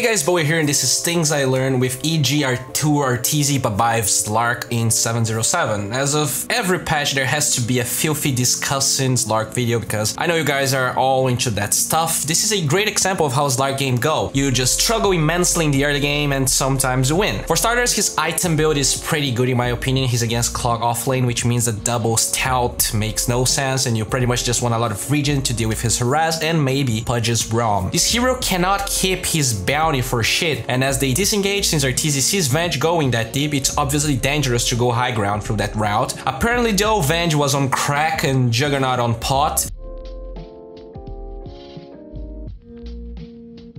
Hey guys, Bowie here, and this is things I learned with EG.Arteezy Slark in 707. As of every patch, there has to be a filthy discussing Slark video because I know you guys are all into that stuff. This is a great example of how Slark game go. You just struggle immensely in the early game and sometimes you win. For starters, his item build is pretty good in my opinion. He's against Clock offlane, which means that double stealth makes no sense and you pretty much just want a lot of regen to deal with his harass and maybe Pudge's Realm. This hero cannot keep his bounty for shit, and as they disengage, since Arteezy sees Venge going that deep, it's obviously dangerous to go high ground through that route. Apparently though, Venge was on crack and Juggernaut on pot.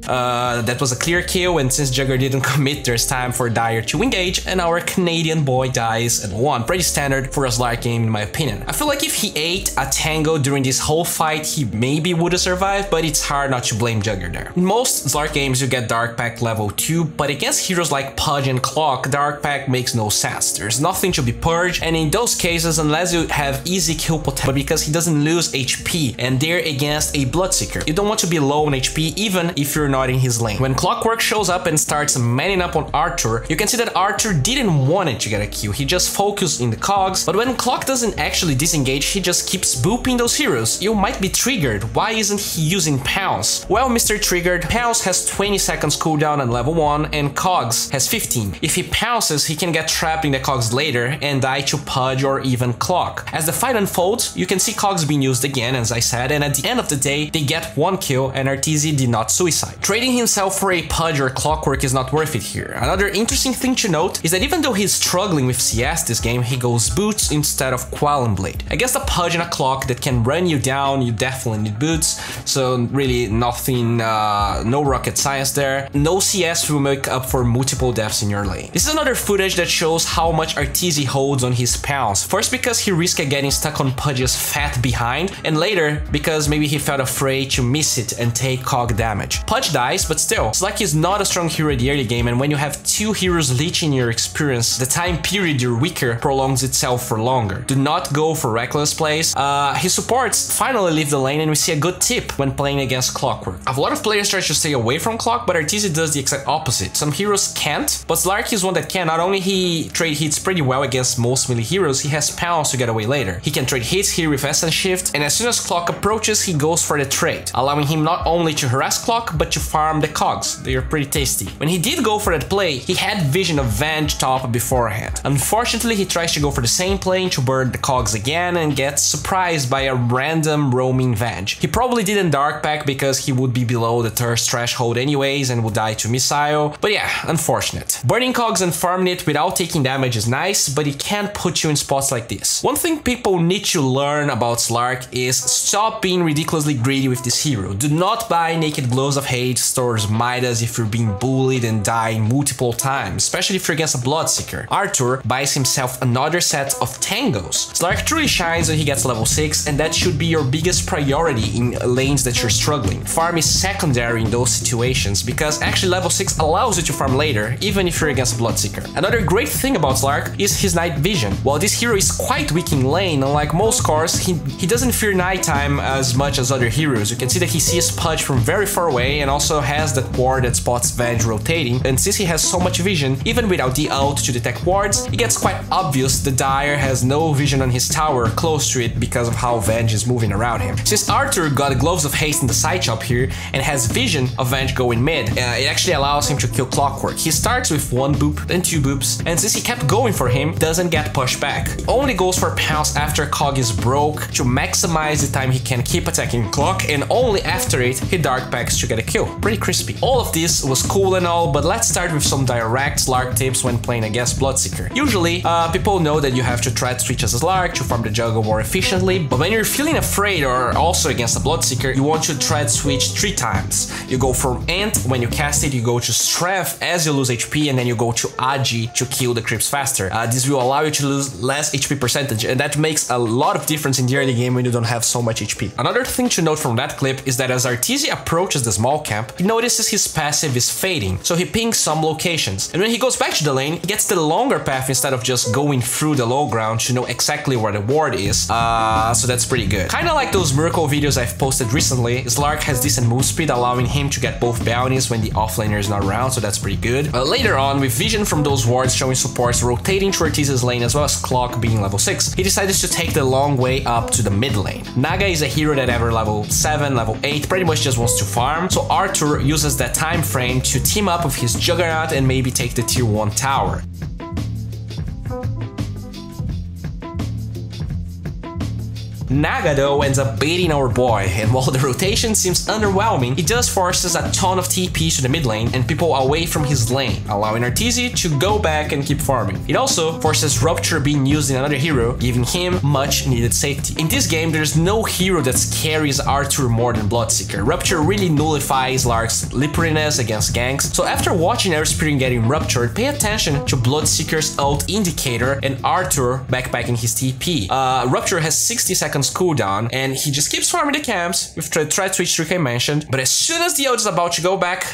That was a clear kill, and since Jugger didn't commit, there's time for Dire to engage, and our Canadian boy dies and won. Pretty standard for a Slark game in my opinion. I feel like if he ate a tango during this whole fight, he maybe would have survived, but it's hard not to blame Jugger there. In most Slark games, you get Dark Pact level 2, but against heroes like Pudge and Clock, Dark Pact makes no sense. There's nothing to be purged, and in those cases, unless you have easy kill potential, because he doesn't lose HP, and they're against a Bloodseeker. You don't want to be low on HP, even if you're not in his lane. When Clockwork shows up and starts manning up on Arthur, you can see that Arthur didn't want it to get a kill, he just focused in the cogs, but when Clock doesn't actually disengage, he just keeps booping those heroes. You might be triggered, why isn't he using Pounce? Well, Mr. Triggered, Pounce has 20 seconds cooldown on level 1 and Cogs has 15. If he pounces, he can get trapped in the Cogs later and die to Pudge or even Clock. As the fight unfolds, you can see Cogs being used again, as I said, and at the end of the day, they get one kill and Arteezy did not suicide. Trading himself for a Pudge or Clockwork is not worth it here. Another interesting thing to note is that even though he's struggling with CS this game, he goes boots instead of Quallen Blade. Against a Pudge and a Clock that can run you down, you definitely need boots, so really nothing, no rocket science there. No CS will make up for multiple deaths in your lane. This is another footage that shows how much Arteezy holds on his Pounce. First because he risked getting stuck on Pudge's fat behind, and later because maybe he felt afraid to miss it and take Cog damage. Pudge dies, but still, Slark is not a strong hero in the early game, and when you have two heroes leeching your experience, the time period you're weaker prolongs itself for longer. Do not go for reckless plays. His supports finally leave the lane, and we see a good tip when playing against Clockwork. A lot of players try to stay away from Clock, but Arteezy does the exact opposite. Some heroes can't, but Slark is one that can. Not only he trade hits pretty well against most melee heroes, he has Pounce to get away later. He can trade hits here with Essence Shift, and as soon as Clock approaches, he goes for the trade, allowing him not only to harass Clock, but to farm the Cogs. They are pretty tasty. When he did go for that play, he had vision of Venge top beforehand. Unfortunately, he tries to go for the same play to burn the Cogs again and gets surprised by a random roaming Venge. He probably didn't Dark Pact because he would be below the thirst threshold anyways and would die to Missile, but yeah, unfortunate. Burning Cogs and farming it without taking damage is nice, but it can't put you in spots like this. One thing people need to learn about Slark is stop being ridiculously greedy with this hero. Do not buy Naked Gloves of Hate, stores Midas if you're being bullied and dying multiple times, especially if you're against a Bloodseeker. Arthur buys himself another set of tangos. Slark truly shines when he gets level 6, and that should be your biggest priority in lanes that you're struggling. Farm is secondary in those situations, because actually level 6 allows you to farm later, even if you're against a Bloodseeker. Another great thing about Slark is his night vision. While this hero is quite weak in lane, unlike most cores, he doesn't fear nighttime as much as other heroes. You can see that he sees Pudge from very far away and also has that ward that spots Venge rotating, and since he has so much vision, even without the ult to detect wards, it gets quite obvious the Dire has no vision on his tower close to it because of how Venge is moving around him. Since Arthur got Gloves of Haste in the side chop here and has vision of Venge going mid, it actually allows him to kill Clockwork. He starts with 1 boop, then 2 boops, and since he kept going for him, doesn't get pushed back. He only goes for Pounce after Cog is broke to maximize the time he can keep attacking Clock, and only after it, he Dark Pacts to get a kill. Pretty crispy. All of this was cool and all, but let's start with some direct Slark tips when playing against Bloodseeker. Usually, people know that you have to try to switch as a Slark to farm the jungle more efficiently, but when you're feeling afraid or also against a Bloodseeker, you want to try to switch 3 times. You go from Ant when you cast it, you go to Strength as you lose HP, and then you go to Agi to kill the creeps faster. This will allow you to lose less HP percentage, and that makes a lot of difference in the early game when you don't have so much HP. Another thing to note from that clip is that as Arteezy approaches the small camp, camp, he notices his passive is fading, so he pings some locations. And when he goes back to the lane, he gets the longer path instead of just going through the low ground to know exactly where the ward is. So that's pretty good. Kinda like those miracle videos I've posted recently, Slark has decent move speed, allowing him to get both bounties when the offlaner is not around, so that's pretty good. Later on, with vision from those wards showing supports rotating to Arteezy's lane as well as Clock being level 6, he decides to take the long way up to the mid lane. Naga is a hero that ever level 7, level 8, pretty much just wants to farm, so Arthur uses that time frame to team up with his Juggernaut and maybe take the tier 1 tower. Naga though ends up baiting our boy, and while the rotation seems underwhelming, he does forces a ton of TP to the mid lane and people away from his lane, allowing Arteezy to go back and keep farming. It also forces Rupture being used in another hero, giving him much needed safety. In this game, there's no hero that carries Arthur more than Bloodseeker. Rupture really nullifies Slark's slipperiness against ganks, so after watching Airspear getting ruptured, pay attention to Bloodseeker's ult indicator and Arthur backpacking his TP. Rupture has 60 seconds cooldown, and he just keeps farming the camps with the threat switch trick I mentioned, but as soon as the ult is about to go back,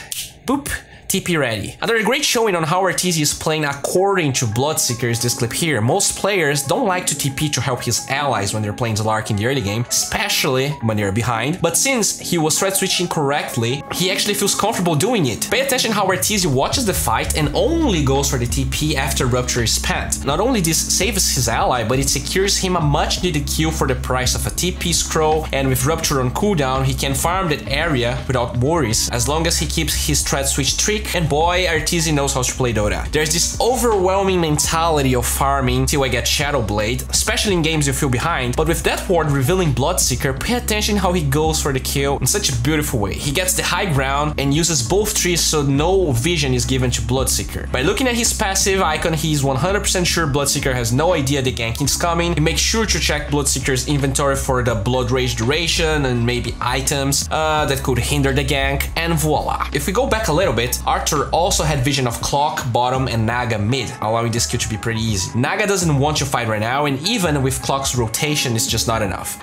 boop, TP ready. Another great showing on how Arteezy is playing according to Bloodseeker is this clip here. Most players don't like to TP to help his allies when they're playing Slark in the early game, especially when they're behind, but since he was threat switching correctly, he actually feels comfortable doing it. Pay attention how Arteezy watches the fight and only goes for the TP after Rupture is spent. Not only this saves his ally, but it secures him a much needed kill for the price of a TP scroll, and with Rupture on cooldown, he can farm that area without worries as long as he keeps his threat switch trick. And boy, Arteezy knows how to play Dota. There's this overwhelming mentality of farming till I get Shadowblade, especially in games you feel behind, but with that ward revealing Bloodseeker, pay attention how he goes for the kill in such a beautiful way. He gets the high ground and uses both trees so no vision is given to Bloodseeker. By looking at his passive icon, he's 100% sure Bloodseeker has no idea the gank is coming. He makes sure to check Bloodseeker's inventory for the Blood Rage duration and maybe items that could hinder the gank, and voila. If we go back a little bit, Arthur also had vision of Clock, bottom, and Naga mid, allowing this kill to be pretty easy. Naga doesn't want to fight right now, and even with Clock's rotation, it's just not enough.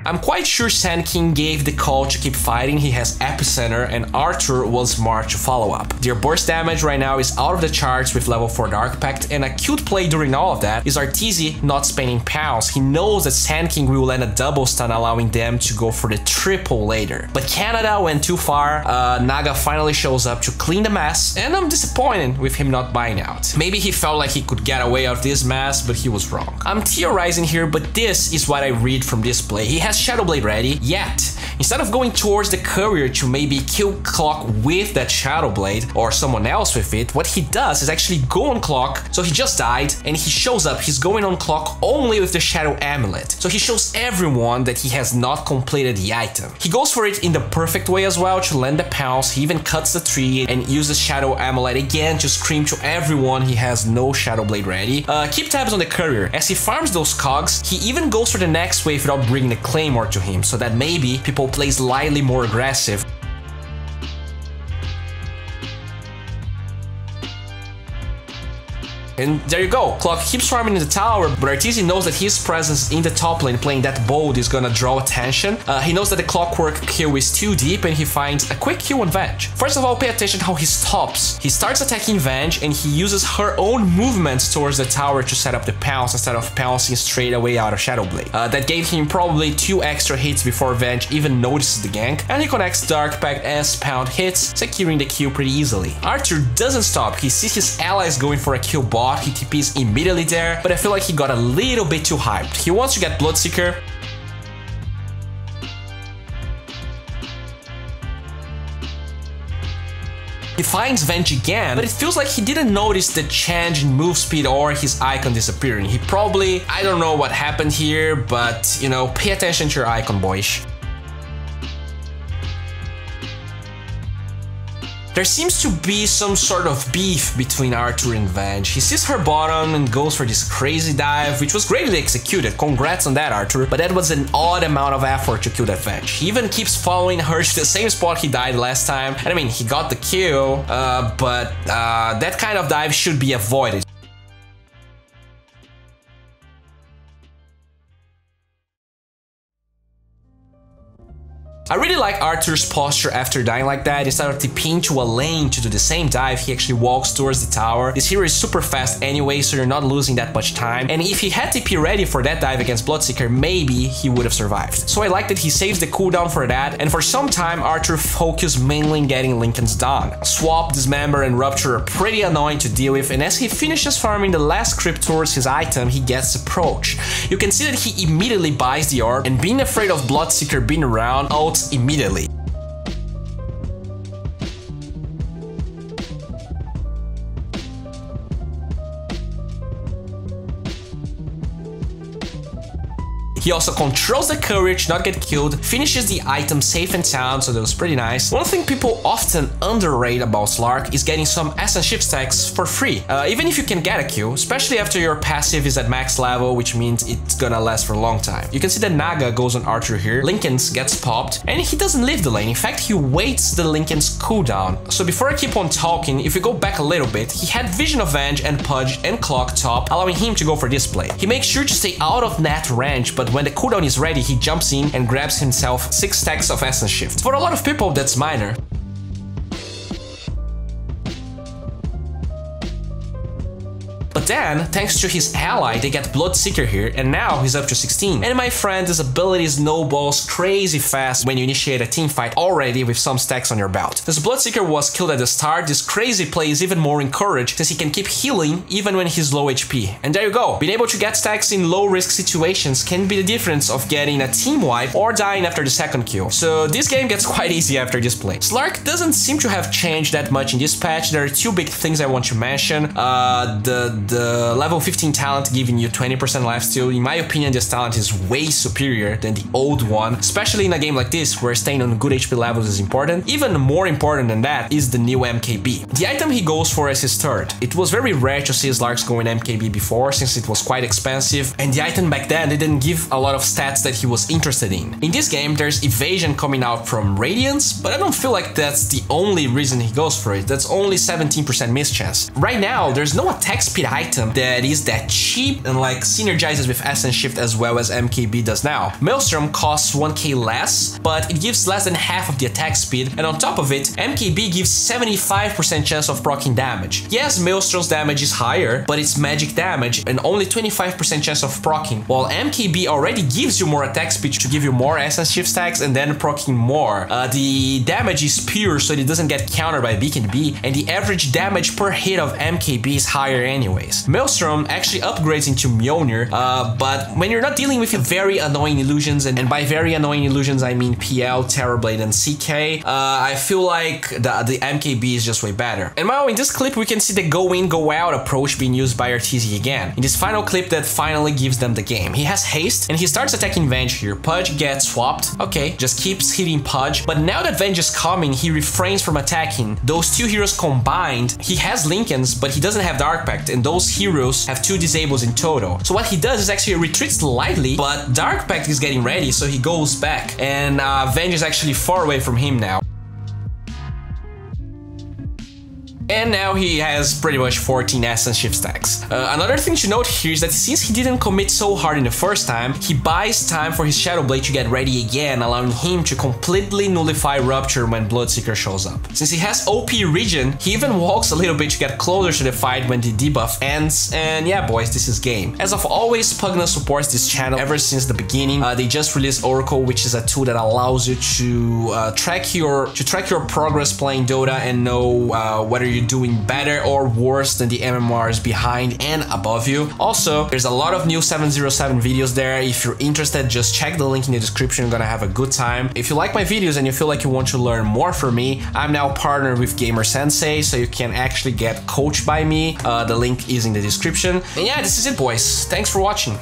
I'm quite sure Sand King gave the call to keep fighting, he has Epicenter, and Arthur was smart to follow up. Their burst damage right now is out of the charts with level 4 Dark Pact, and a cute play during all of that is Arteezy not spending pounds. He knows that Sand King will land a double stun, allowing them to go for the triple later. But Canada went too far, Naga finally shows up to clean the mess, and I'm disappointed with him not buying out. Maybe he felt like he could get away out of this mess, but he was wrong. I'm theorizing here, but this is what I read from this play. He has Shadowblade ready, yet instead of going towards the courier to maybe kill Clock with that Shadowblade or someone else with it, what he does is actually go on Clock, so he just died, and he shows up, he's going on Clock only with the Shadow Amulet. So he shows everyone that he has not completed the item. He goes for it in the perfect way as well to land the pounce, he even cuts the tree and uses Shadow Amulet again to scream to everyone he has no Shadowblade ready. Keep tabs on the courier. As he farms those cogs, he even goes for the next wave without bringing the Claymore to him, so that maybe people play slightly more aggressive. And there you go, Clock keeps farming in the tower, but Arteezy knows that his presence in the top lane playing that bold is gonna draw attention. He knows that the Clockwork kill is too deep and he finds a quick kill on Venge. First of all, pay attention how he stops. He starts attacking Venge and he uses her own movements towards the tower to set up the pounce instead of pouncing straight away out of Shadowblade. That gave him probably 2 extra hits before Venge even notices the gank, and he connects Dark Pact as pound hits, securing the kill pretty easily. Arthur doesn't stop, he sees his allies going for a kill bot, he TPs immediately there, but I feel like he got a little bit too hyped. He wants to get Bloodseeker. He finds Venge again, but it feels like he didn't notice the change in move speed or his icon disappearing. He probably, I don't know what happened here, but you know, pay attention to your icon, boys. There seems to be some sort of beef between Arthur and Venge. He sees her bottom and goes for this crazy dive, which was greatly executed. Congrats on that, Arthur. But that was an odd amount of effort to kill that Venge. He even keeps following her to the same spot he died last time. And I mean, he got the kill, but that kind of dive should be avoided. really like Arthur's posture after dying like that. Instead of TPing to a lane to do the same dive, he actually walks towards the tower. This hero is super fast anyway, so you're not losing that much time. And if he had TP ready for that dive against Bloodseeker, maybe he would have survived. So I like that he saves the cooldown for that, and for some time Arthur focused mainly in getting Linken's down. Swap, Dismember, and Rupture are pretty annoying to deal with, and as he finishes farming the last creep towards his item, he gets Approach. You can see that he immediately buys the orb, and being afraid of Bloodseeker being around, ults immediately. He also controls the courage, not get killed, finishes the item safe and sound, so that was pretty nice. One thing people often underrate about Slark is getting some essence shift stacks for free, even if you can get a kill, especially after your passive is at max level, which means it's gonna last for a long time. You can see that Naga goes on Arthur here, Linken's gets popped, and he doesn't leave the lane. In fact, he waits the Linken's cooldown. So before I keep on talking, if we go back a little bit, he had Vision of Venge and Pudge and Clock top, allowing him to go for this play. He makes sure to stay out of net range, but when the cooldown is ready, he jumps in and grabs himself 6 stacks of Essence Shift. For a lot of people, that's minor. But then, thanks to his ally, they get Bloodseeker here, and now he's up to 16. And my friend, this ability snowballs crazy fast when you initiate a team fight already with some stacks on your belt. As Bloodseeker was killed at the start, this crazy play is even more encouraged since he can keep healing even when he's low HP. And there you go. Being able to get stacks in low risk situations can be the difference of getting a team wipe or dying after the second kill. So this game gets quite easy after this play. Slark doesn't seem to have changed that much in this patch. There are 2 big things I want to mention. The level 15 talent giving you 20% lifesteal. In my opinion, this talent is way superior than the old one, especially in a game like this where staying on good HP levels is important. Even more important than that is the new MKB. The item he goes for as his third. It was very rare to see Slarks going MKB before, since it was quite expensive, and the item back then didn't give a lot of stats that he was interested in. In this game, there's evasion coming out from Radiance, but I don't feel like that's the only reason he goes for it. That's only 17% miss chance. Right now, there's no attack speed item that is that cheap and like synergizes with Essence Shift as well as MKB does now. Maelstrom costs 1k less, but it gives less than half of the attack speed, and on top of it, MKB gives 75% chance of proccing damage. Yes, Maelstrom's damage is higher, but it's magic damage and only 25% chance of proccing, while MKB already gives you more attack speed to give you more Essence Shift stacks and then proccing more. The damage is pure, so it doesn't get countered by BKB, and the average damage per hit of MKB is higher anyways. Maelstrom actually upgrades into Mjolnir, but when you're not dealing with very annoying illusions, and by very annoying illusions I mean PL, Terrorblade, and CK, I feel like the MKB is just way better. And now in this clip we can see the go in, go out approach being used by Arteezy again, in this final clip that finally gives them the game. He has haste, and he starts attacking Venge here. Pudge gets swapped, okay, just keeps hitting Pudge, but now that Venge is coming, he refrains from attacking. Those 2 heroes combined, he has Linken's, but he doesn't have Dark Pact, and those heroes have 2 disables in total. So what he does is actually retreats lightly, but Dark Pact is getting ready, so he goes back, and Venge is actually far away from him now. And now he has pretty much 14 Essence Shift stacks. Another thing to note here is that since he didn't commit so hard in the first time, he buys time for his Shadow Blade to get ready again, allowing him to completely nullify Rupture when Bloodseeker shows up. Since he has OP regen, he even walks a little bit to get closer to the fight when the debuff ends, and yeah boys, this is game. As of always, Pvgna supports this channel ever since the beginning. They just released Oracle, which is a tool that allows you to track your progress playing Dota and know whether you're doing better or worse than the MMRs behind and above you. Also, there's a lot of new 707 videos there. If you're interested, just check the link in the description. You're gonna have a good time. If you like my videos and you feel like you want to learn more from me, I'm now partnered with gamersensei, so you can actually get coached by me. The link is in the description. And yeah, this is it boys. Thanks for watching.